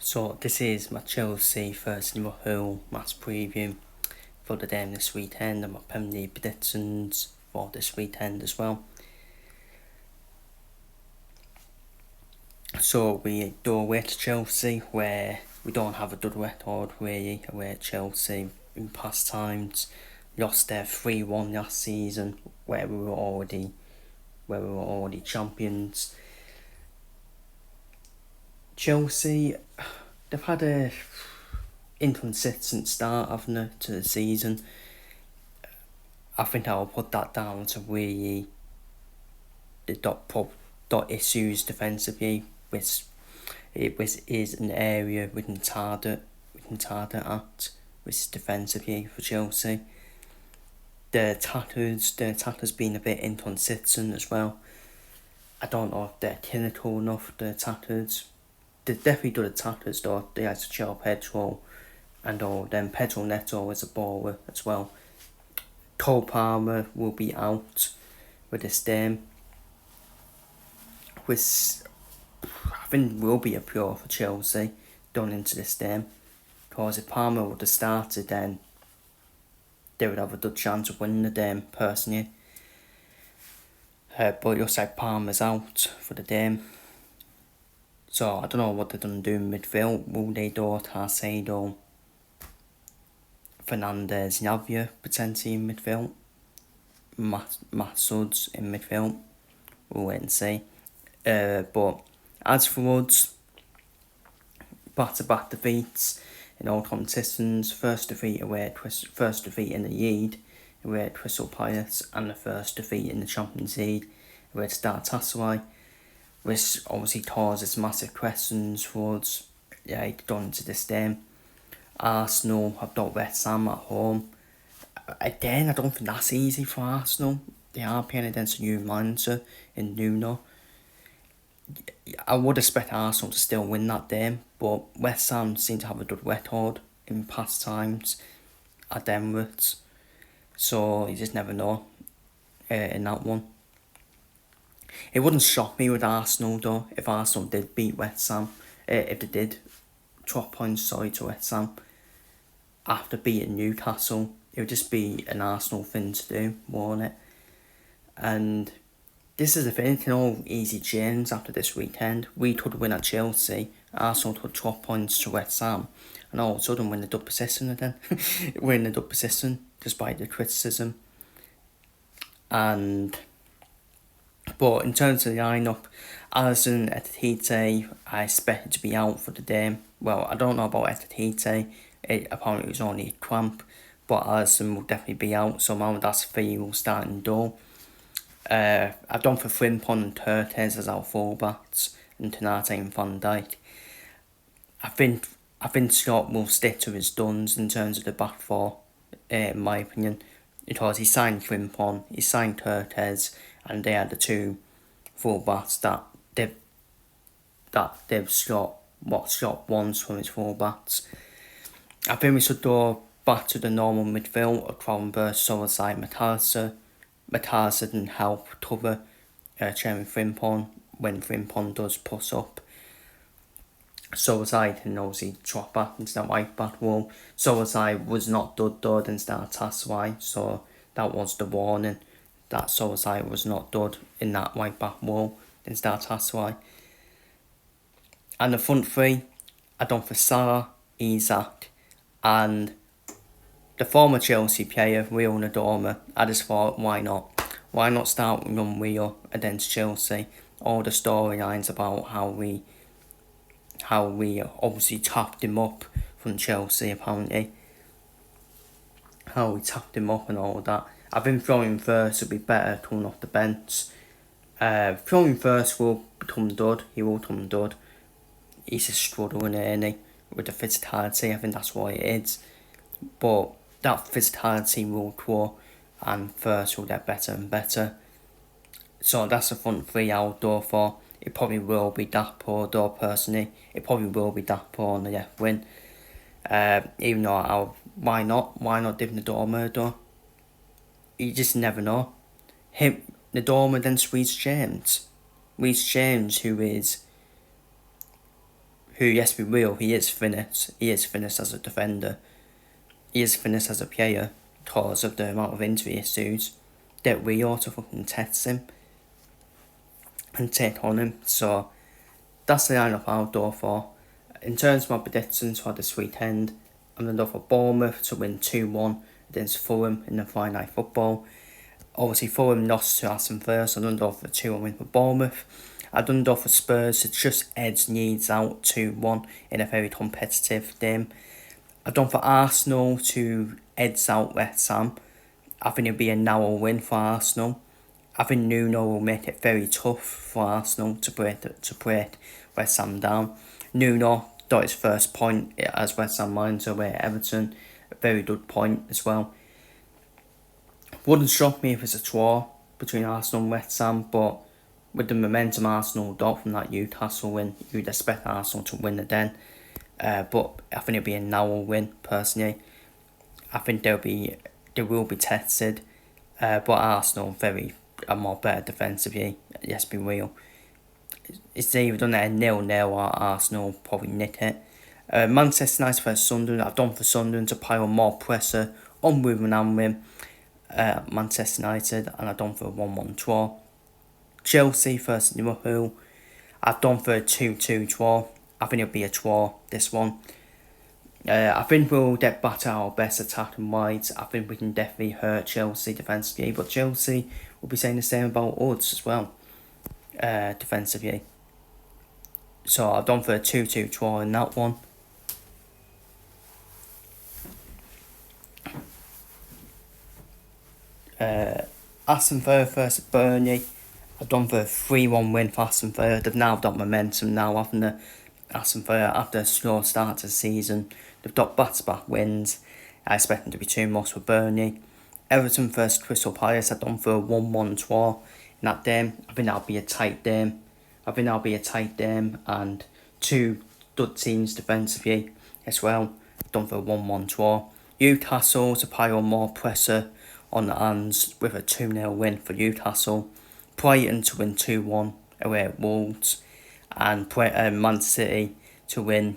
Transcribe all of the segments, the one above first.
So this is my Chelsea first Liverpool match preview for the game this weekend and my Premier League predictions for this weekend as well. So we do away to Chelsea, where we don't have a good record really away at Chelsea in past times. Lost there 3-1 last season where we were already champions. Chelsea, they've had a inconsistent start, haven't they, to the season. I think I'll put that down to really the dot issues defensively, which is an area we can target at, which is defensively for Chelsea. The attackers been a bit inconsistent as well. I don't know if they're clinical enough, the attackers. They're definitely good attackers though. They had to chill Pedro and all. Then Pedro Neto is a baller as well. Cole Palmer will be out with this game, which I think will be a pure for Chelsea going into this game. Because if Palmer would have started, then they would have a good chance of winning the game, personally. But it looks like Palmer's out for the game. So I don't know what they're going to do in midfield. Will they do Tarcedo, Fernandez, Navia potentially in midfield? Matt Sudds in midfield? We'll wait and see. But as for us, back-to-back defeats in all competitions. First defeat in the league away at Crystal Palace, and the first defeat in the Champions League away at Galatasaray, which obviously causes massive questions for us going into this game. Arsenal have got West Ham at home. Again, I don't think that's easy for Arsenal. They are playing against a new manager in Nuno. I would expect Arsenal to still win that game, but West Ham seem to have a good record in past times at Emirates, so you just never know in that one. It wouldn't shock me with Arsenal though if Arsenal did beat West Ham, if they did drop points to West Ham after beating Newcastle. It would just be an Arsenal thing to do, won't it? And this is the thing, it can all easy change after this weekend. We could win at Chelsea, Arsenal could drop points to West Ham, and all of a sudden win the double position again. We're in the double position, despite the criticism. But in terms of the lineup, Alisson, Etitite, I expect to be out for the game. Well, I don't know about Etitite. Apparently it was only a cramp, but Alisson will definitely be out, so Mohamed will start in goal. I've done for Frimpong and Curtis as our fullbacks, and Konate and Van Dijk. I think Scott will stick to his guns in terms of the back four, in my opinion, because he signed Frimpong, he signed Curtis, and they are the two fullbacks that they've Scott wants from his fullbacks. I think we should go back to the normal midfield of Cronenberg, Solskjaer, McAllister. McAllister didn't help cover Jeremy Frimpong when Frimpong does push up. Solskjaer can obviously drop back into that right back wall. Solskjaer was not good against Galatasaray, so that was the warning that Solskjaer was not good in that right back wall against Galatasaray. And the front three, I done for Salah, Isak, and the former Chelsea player, Rio Nadorma. I just thought, why not? Why not start with Rio against Chelsea? All the storylines about how we obviously tapped him up from Chelsea, apparently. How we tapped him up and all that. I think throwing first would be better coming off the bench. Throwing first will become dud. He will become dud. He's just struggling, isn't he? With the physicality, I think that's what it is. But that physicality will grow, and first will get better and better. So that's the front three I would go for. It probably will be Gakpo though, personally. It probably will be Gakpo on the left wing. Even though why not David Nadorma though? You just never know. Nadorma then Reece James. Reece James, who who, yes, we will, he is finished. He is finished as a defender. He is finished as a player because of the amount of injury issues that we ought to fucking test him and take on him. So that's the lineup I'll go for. In terms of my predictions for this weekend, I'm going to go for Bournemouth to win 2-1 against Fulham in the Friday Night Football. Obviously, Fulham lost to Aston Villa, so I'm going to go for a 2-1 win for Bournemouth. I've done go for Spurs to just edge Leeds out 2-1 in a very competitive game. I've done for Arsenal to edge out West Ham. I think it'll be a narrow win for Arsenal. I think Nuno will make it very tough for Arsenal to break West Ham down. Nuno got his first point as West Ham manager away at Everton. A very good point as well. Wouldn't shock me if it's a draw between Arsenal and West Ham, but with the momentum Arsenal got from that Newcastle win, you'd expect Arsenal to win it then. But I think it'll be a narrow win, personally. I think they will be tested, but Arsenal are more better defensively. Yes, be real. It's either done at a 0-0 or Arsenal probably nick it. Manchester United versus Sunderland. I've done for Sunderland to pile more pressure on Wolverhampton, Manchester United, and I've done for a 1-1 draw. Chelsea versus Liverpool. I've done for a 2-2 draw. I think it'll be a draw, this one. I think we'll get back to our best attacking wides. I think we can definitely hurt Chelsea defensively, but Chelsea will be saying the same about us as well, defensively. So I've done for a 2-2 draw in that one. Aston Villa versus Burnley. I've done for a 3-1 win for Aston Villa. They've now got momentum now, haven't they? Aston Villa, after a slow start to the season, they've got back-to-back wins. I expect them to be 2 more for Burnley. Everton versus Crystal Palace. I've done for a 1-1 draw in that game. I think that'll be a tight game. And 2 good teams defensively as well. I've done for a 1-1 draw. Newcastle to pile more pressure on the hands with a 2-0 win for Newcastle. Brighton to win 2-1 away at Wolves. And Man City to win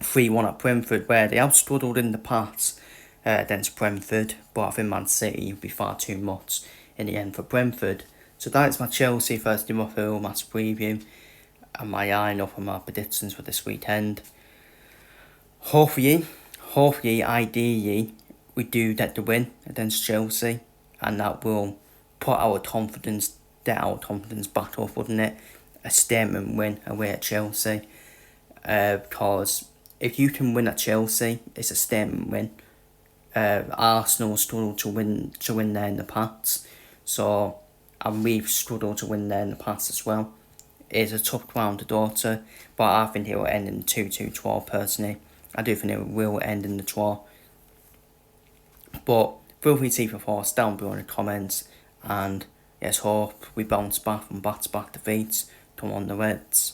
3-1 at Brentford, where they have struggled in the past against Brentford, but I think Man City will be far too much in the end for Brentford. So that is my Chelsea versus Liverpool match preview and my line-up and my predictions for this weekend. Hopefully, ideally, we do get the win against Chelsea, and that will put our confidence back up, wouldn't it? A statement win away at Chelsea, because if you can win at Chelsea, it's a statement win. Arsenal struggled to win there in the past, and we've struggled to win there in the past as well. It's a tough ground to go to, but I think it will end in 2-2 draw personally. I do think it will end in the draw. But feel free to leave your thoughts down below in the comments, and yes, hope we bounce back from back-to-back defeats. Come on the Reds.